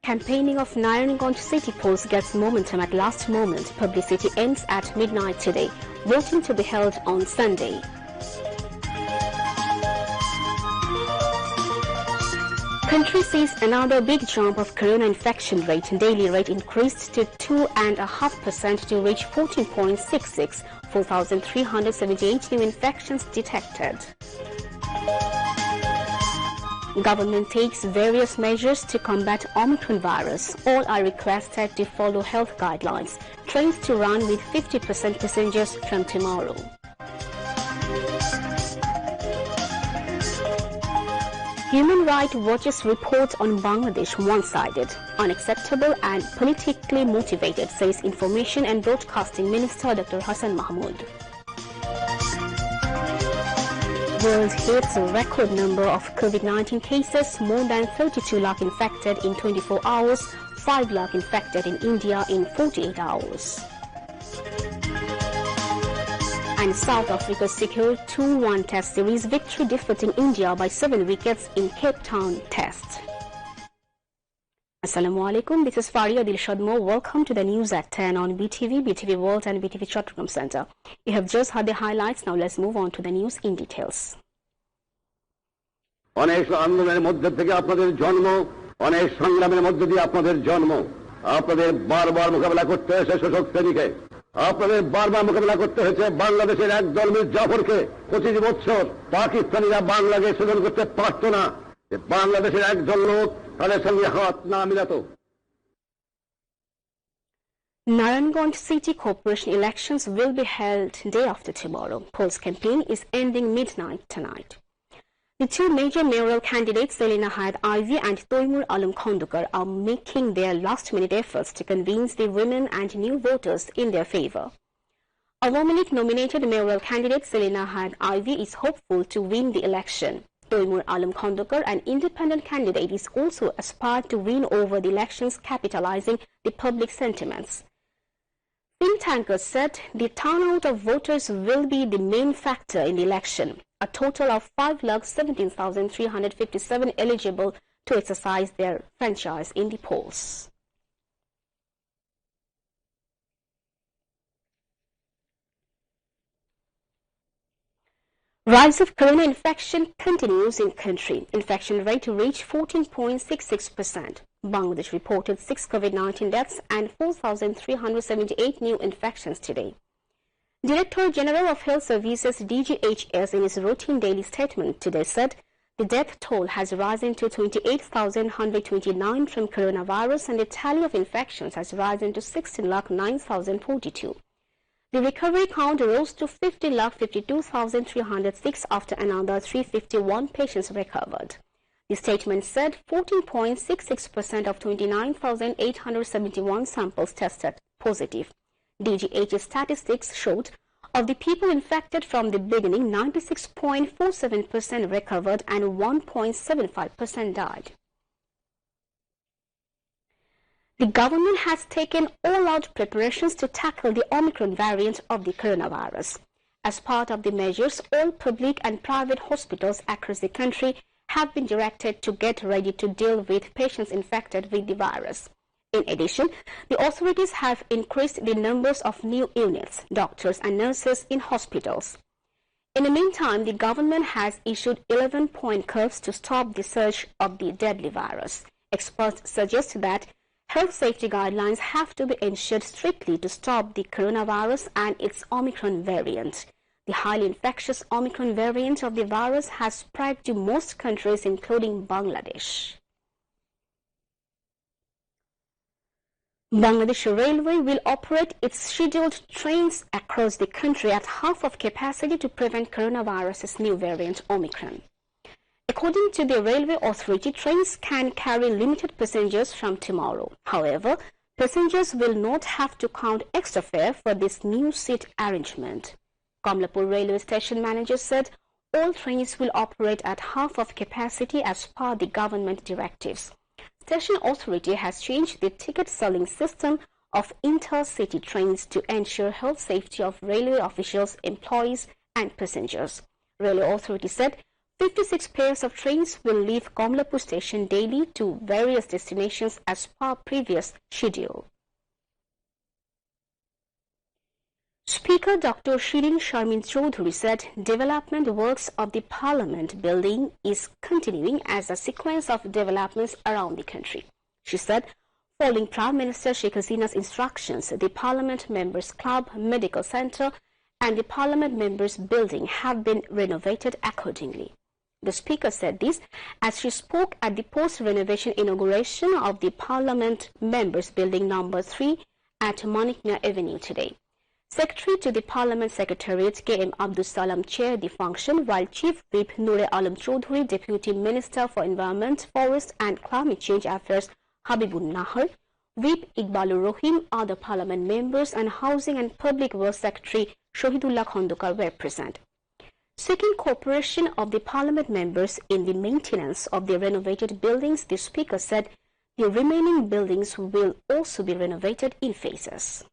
Campaigning of Narayanganj city polls gets momentum at last moment. Publicity ends at midnight today. Voting to be held on Sunday. Country sees another big jump of corona infection rate. Daily rate increased to 2.5% to reach 14.66. 4,378 new infections detected. Government takes various measures to combat Omicron virus. All are requested to follow health guidelines. Trains to run with 50% passengers from tomorrow. Human Rights Watch's report on Bangladesh one-sided, unacceptable and politically motivated, says Information and Broadcasting Minister Dr. Hassan Mahmood. World hits a record number of COVID-19 cases, more than 32 lakh infected in 24 hours, 5 lakh infected in India in 48 hours. And South Africa secured 2-1 Test Series victory, defeating India by 7 wickets in Cape Town Test. Assalamu alaikum, this is Faria Dilshadmo. Welcome to the news at 10 on BTV, BTV World and BTV Chattogram Center. You have just heard the highlights. Now let's move on to the news in details. অনেক আন্দোলনের মধ্যে থেকে আপনাদের জন্ম, অনেক সংগ্রামের মধ্যে দিয়ে আপনাদের জন্ম। আপনাদের বারবার মোকাবেলা করতে হয়েছে শোষক শ্রেণীকে, আপনাদের বারবার মোকাবেলা করতে হয়েছে বাংলাদেশের একদল মির্জাফরকে। 25 বছর পাকিস্তানিরা বাংলাকে শোষণ করতে পারত না, বাংলাদেশের একজন লোক তাদের সঙ্গে হাত না মিলাতো। Narayanganj City Corporation elections will be held day after tomorrow. Polls campaign is ending midnight tonight. The two major mayoral candidates, Selina Hayat Ivy and Toimur Alam Khondukar, are making their last-minute efforts to convince the women and new voters in their favor. A woman-nominated mayoral candidate, Selina Hayat Ivy, is hopeful to win the election. Toimur Alam Khondukar, an independent candidate, is also aspired to win over the elections, capitalizing the public sentiments. Think tankers said the turnout of voters will be the main factor in the election. A total of 5,17,357 eligible to exercise their franchise in the polls. Rise of corona infection continues in country. Infection rate reached 14.66%. Bangladesh reported 6 COVID-19 deaths and 4,378 new infections today. Director General of Health Services DGHS in his routine daily statement today said the death toll has risen to 28,129 from coronavirus and the tally of infections has risen to 16,09,042. The recovery count rose to 50,52,306 after another 351 patients recovered. The statement said 14.66% of 29,871 samples tested positive. DGH's statistics showed of the people infected from the beginning, 96.47% recovered and 1.75% died. The government has taken all-out preparations to tackle the Omicron variant of the coronavirus. As part of the measures, all public and private hospitals across the country have been directed to get ready to deal with patients infected with the virus. In addition, the authorities have increased the numbers of new units, doctors and nurses in hospitals. In the meantime, the government has issued 11-point curves to stop the surge of the deadly virus. Experts suggest that health safety guidelines have to be ensured strictly to stop the coronavirus and its Omicron variant. The highly infectious Omicron variant of the virus has spread to most countries, including Bangladesh. Bangladesh Railway will operate its scheduled trains across the country at half of capacity to prevent coronavirus's new variant Omicron. According to the Railway Authority, trains can carry limited passengers from tomorrow. However, passengers will not have to count extra fare for this new seat arrangement. Kamlapur Railway Station manager said all trains will operate at half of capacity as per the government directives. Station Authority has changed the ticket selling system of intercity trains to ensure health safety of railway officials, employees and passengers. Railway Authority said 56 pairs of trains will leave Komlapur station daily to various destinations as per previous schedule. Speaker Dr. Shirin Sharmin Chaudhuri said development works of the Parliament building is continuing as a sequence of developments around the country. She said, following Prime Minister Sheikh Hasina's instructions, the Parliament Members Club, Medical Centre and the Parliament Members Building have been renovated accordingly. The Speaker said this as she spoke at the post-renovation inauguration of the Parliament Members Building No. 3 at Manikmia Avenue today. Secretary to the Parliament Secretariat K.M. Abdul Salam chaired the function, while Chief Whip Noor Alam Chaudhuri, Deputy Minister for Environment, Forest and Climate Change Affairs Habibun Nahar, Whip Iqbalur Rahim, other Parliament members and Housing and Public Works Secretary Shohidullah Khandokar were present. Seeking cooperation of the Parliament members in the maintenance of the renovated buildings, the Speaker said the remaining buildings will also be renovated in phases.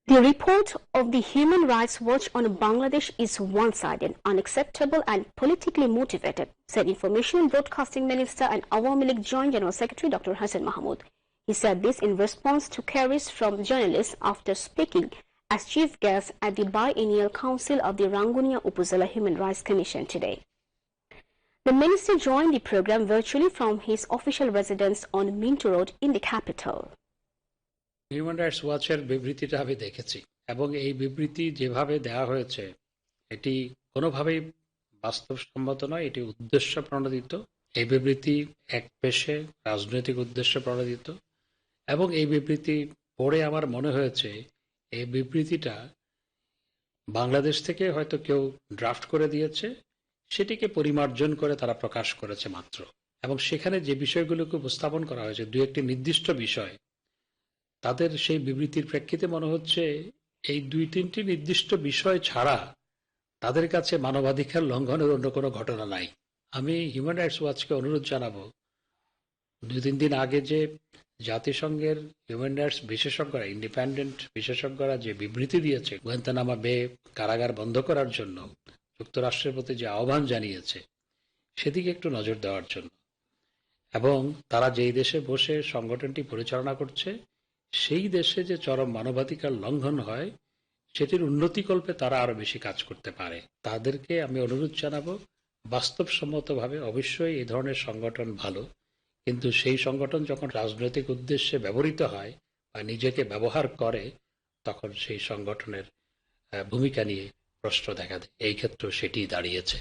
The report of the Human Rights Watch on Bangladesh is one-sided, unacceptable and politically motivated, said Information and Broadcasting Minister and Awami League Joint General Secretary Dr. Hassan Mahmood. He said this in response to queries from journalists after speaking as chief guest at the biennial council of the Rangunia Upazila Human Rights Commission today. The minister joined the program virtually from his official residence on Minto Road in the capital. Human rights ওয়াচের বিবৃতিটা আমি দেখেছি এবং এই বিবৃতি যেভাবে দেওয়া হয়েছে এটি কোনোভাবেই বাস্তবসম্মত নয়, এটি উদ্দেশ্য প্রণোদিত। এই বিবৃতি এক পেশে রাজনৈতিক উদ্দেশ্য প্রণোদিত এবং এই বিবৃতি পড়ে আমার মনে হয়েছে এই বিবৃতিটা বাংলাদেশ থেকে হয়তো কেউ ড্রাফট করে দিয়েছে, সেটিকে পরিমার্জন করে তারা প্রকাশ করেছে মাত্র। এবং সেখানে যে বিষয়গুলোকে উপস্থাপন করা হয়েছে, দু একটি নির্দিষ্ট বিষয়, তাদের সেই বিবৃতির প্রেক্ষিতে মনে হচ্ছে এই দুই তিনটি নির্দিষ্ট বিষয় ছাড়া তাদের কাছে মানবাধিকার লঙ্ঘনের অন্য কোনো ঘটনা নাই। আমি হিউম্যান রাইটস ওয়াচকে অনুরোধ জানাবো, 2-3 দিন আগে যে জাতিসংঘের হিউম্যান রাইটস বিশেষজ্ঞরা, ইন্ডিপেন্ডেন্ট বিশেষজ্ঞরা যে বিবৃতি দিয়েছে গুয়ান্তানামা বে কারাগার বন্ধ করার জন্য যুক্তরাষ্ট্রের প্রতি যে আহ্বান জানিয়েছে, সেদিকে একটু নজর দেওয়ার জন্য, এবং তারা যেই দেশে বসে সংগঠনটি পরিচালনা করছে সেই দেশে যে চরম মানবাধিকার লঙ্ঘন হয় সেটির উন্নতিকল্পে তারা আরো বেশি কাজ করতে পারে। তাদেরকে আমি অনুরোধ জানাবো, বাস্তবসম্মতভাবে অবশ্যই এই ধরনের সংগঠন ভালো, কিন্তু সেই সংগঠন যখন রাজনৈতিক উদ্দেশ্যে ব্যবহৃত হয় বা নিজেকে ব্যবহার করে তখন সেই সংগঠনের ভূমিকা নিয়ে প্রশ্ন দেখা দেয়। এই ক্ষেত্রেও সেটিই দাঁড়িয়েছে।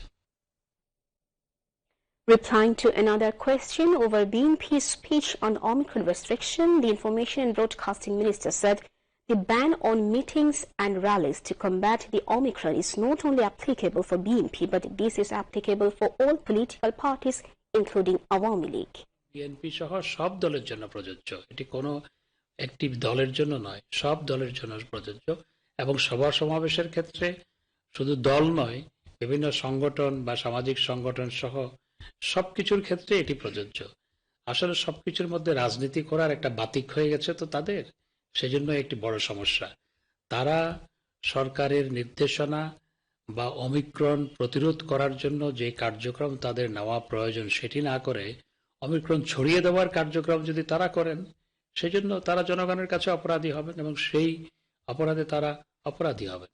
Replying to another question over BNP's speech on Omicron restriction, the Information and Broadcasting Minister said the ban on meetings and rallies to combat the Omicron is not only applicable for BNP, but this is applicable for all political parties, including Awami League. BNP সহ সব দলের জন্য প্রযোজ্য, এটি কোনো একটি দলের জন্য নয়, সব দলের জন্য প্রযোজ্য। এবং সভা সমাবেশের ক্ষেত্রে শুধু দল নয়, বিভিন্ন সংগঠন বা সামাজিক সংগঠন সহ সবকিছুর ক্ষেত্রে এটি প্রযোজ্য। আসলে সবকিছুর মধ্যে রাজনীতি করার একটা বাতিক হয়ে গেছে তো তাদের, সেজন্য একটি বড় সমস্যা। তারা সরকারের নির্দেশনা বা অমিক্রণ প্রতিরোধ করার জন্য যে কার্যক্রম তাদের নেওয়া প্রয়োজন সেটি না করে অমিক্রণ ছড়িয়ে দেওয়ার কার্যক্রম যদি তারা করেন, সেজন্য তারা জনগণের কাছে অপরাধী হবেন এবং সেই অপরাধে তারা অপরাধী হবেন।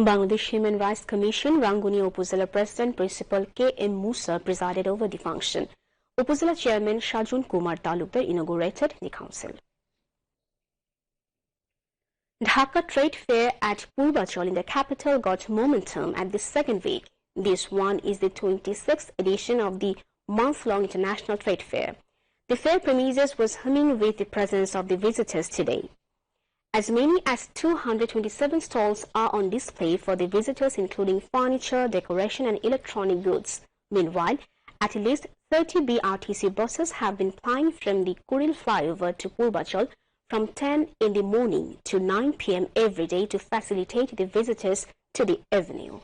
Bangladesh Human Rights Commission Rangunia Upazila President Principal K.M. Musa presided over the function. Upazila Chairman Shajun Kumar Talukdar inaugurated the council. Dhaka Trade Fair at Purvachal in the capital got momentum at the second week. This one is the 26th edition of the month-long international trade fair. The fair premises was humming with the presence of the visitors today. As many as 227 stalls are on display for the visitors, including furniture, decoration and electronic goods. Meanwhile, at least 30 BRTC buses have been plying from the Kuril flyover to Purvachal from 10 in the morning to 9 p.m. every day to facilitate the visitors to the avenue.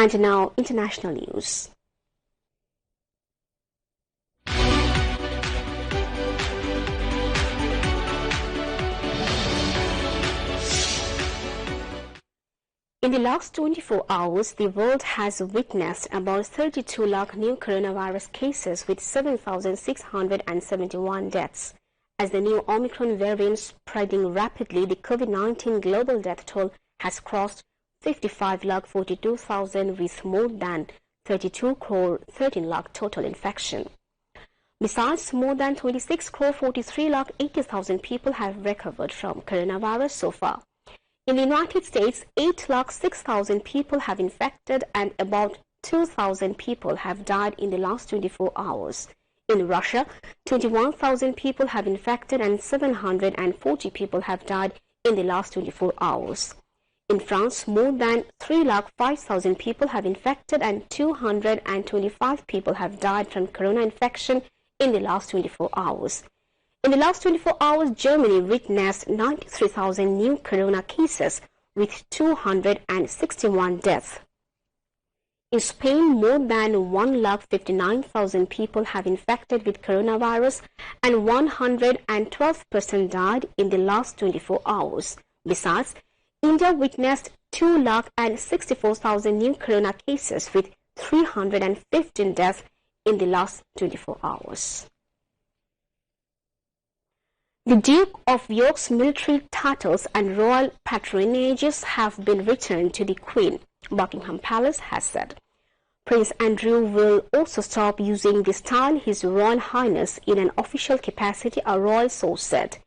And now, international news. In the last 24 hours, the world has witnessed about 32 lakh new coronavirus cases with 7,671 deaths. As the new Omicron variant spreading rapidly, the COVID-19 global death toll has crossed 55 lakh 42,000 with more than 32 crore 13 lakh total infection. Besides, more than 26 crore 43 lakh 80,000 people have recovered from coronavirus so far. In the United States, 8 lakh 6,000 people have infected and about 2,000 people have died in the last 24 hours. In Russia, 21,000 people have infected and 740 people have died in the last 24 hours. In France, more than 3 lakh 5,000 people have infected and 225 people have died from corona infection in the last 24 hours. In the last 24 hours, Germany witnessed 93,000 new corona cases with 261 deaths. In Spain, more than 1,59,000 people have infected with coronavirus and 112% died in the last 24 hours. Besides, India witnessed 2,64,000 new corona cases with 315 deaths in the last 24 hours. The Duke of York's military titles and royal patronages have been returned to the Queen, Buckingham Palace has said. Prince Andrew will also stop using the style His Royal Highness in an official capacity, a royal source said.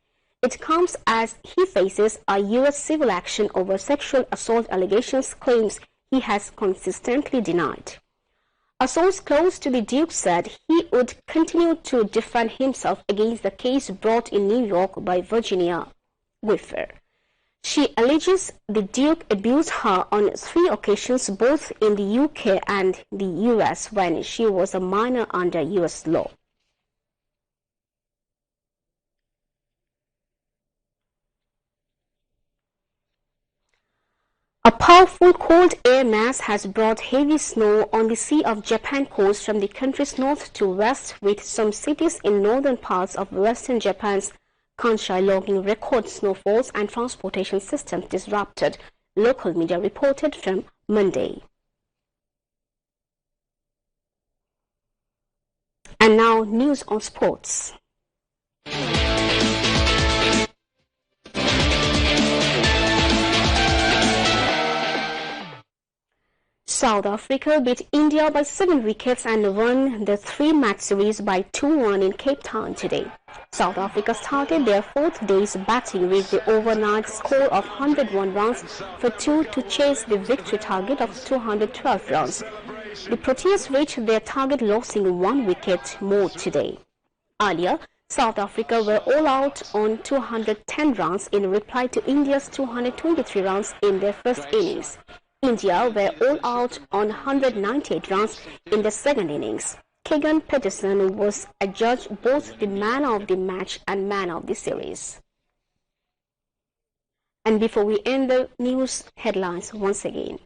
It comes as he faces a U.S. civil action over sexual assault allegations, claims he has consistently denied. A source close to the Duke said he would continue to defend himself against the case brought in New York by Virginia Giuffre. She alleges the Duke abused her on 3 occasions both in the UK and the US when she was a minor under US law. A powerful cold air mass has brought heavy snow on the Sea of Japan coast from the country's north to west, with some cities in northern parts of western Japan's Kansai logging record snowfalls and transportation systems disrupted, local media reported from Monday. And now news on sports. South Africa beat India by 7 wickets and won the 3-match series by 2-1 in Cape Town today. South Africa started their 4th day's batting with the overnight score of 101 runs for 2 to chase the victory target of 212 runs. The Proteas reached their target losing 1 wicket more today. Earlier, South Africa were all out on 210 runs in reply to India's 223 runs in their first innings. India were all out on 198 runs in the second innings. Keegan Peterson was adjudged both the man of the match and man of the series. And before we end the news headlines once again.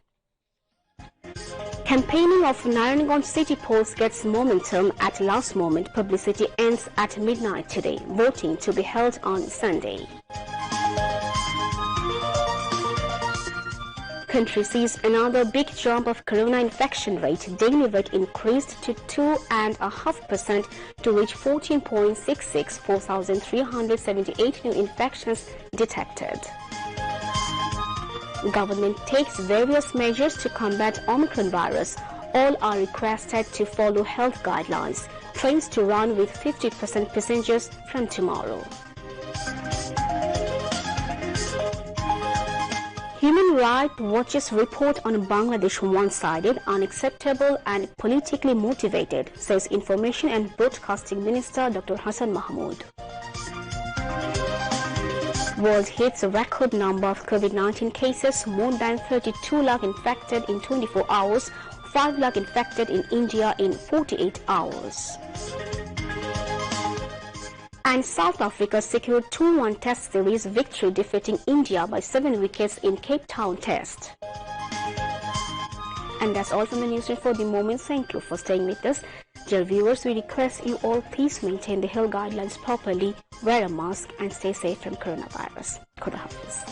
Campaigning of Narayanganj city polls gets momentum at last moment. Publicity ends at midnight today. Voting to be held on Sunday. Country sees another big jump of corona infection rate. Daily rate increased to 2.5% to reach 14.66, 4,378 new infections detected. Government takes various measures to combat Omicron virus. All are requested to follow health guidelines. Trains to run with 50% passengers from tomorrow. Human Rights Watch's report on Bangladesh one-sided, unacceptable and politically motivated, says Information and Broadcasting Minister Dr. Hassan Mahmood. World hits a record number of COVID-19 cases, more than 32 lakh infected in 24 hours, 5 lakh infected in India in 48 hours. And South Africa secured 2-1 Test Series victory, defeating India by 7 wickets in Cape Town Test. And that's all from the newsroom for the moment. Thank you for staying with us. Dear viewers, we request you all please maintain the health guidelines properly, wear a mask and stay safe from coronavirus. Khuda Hafiz.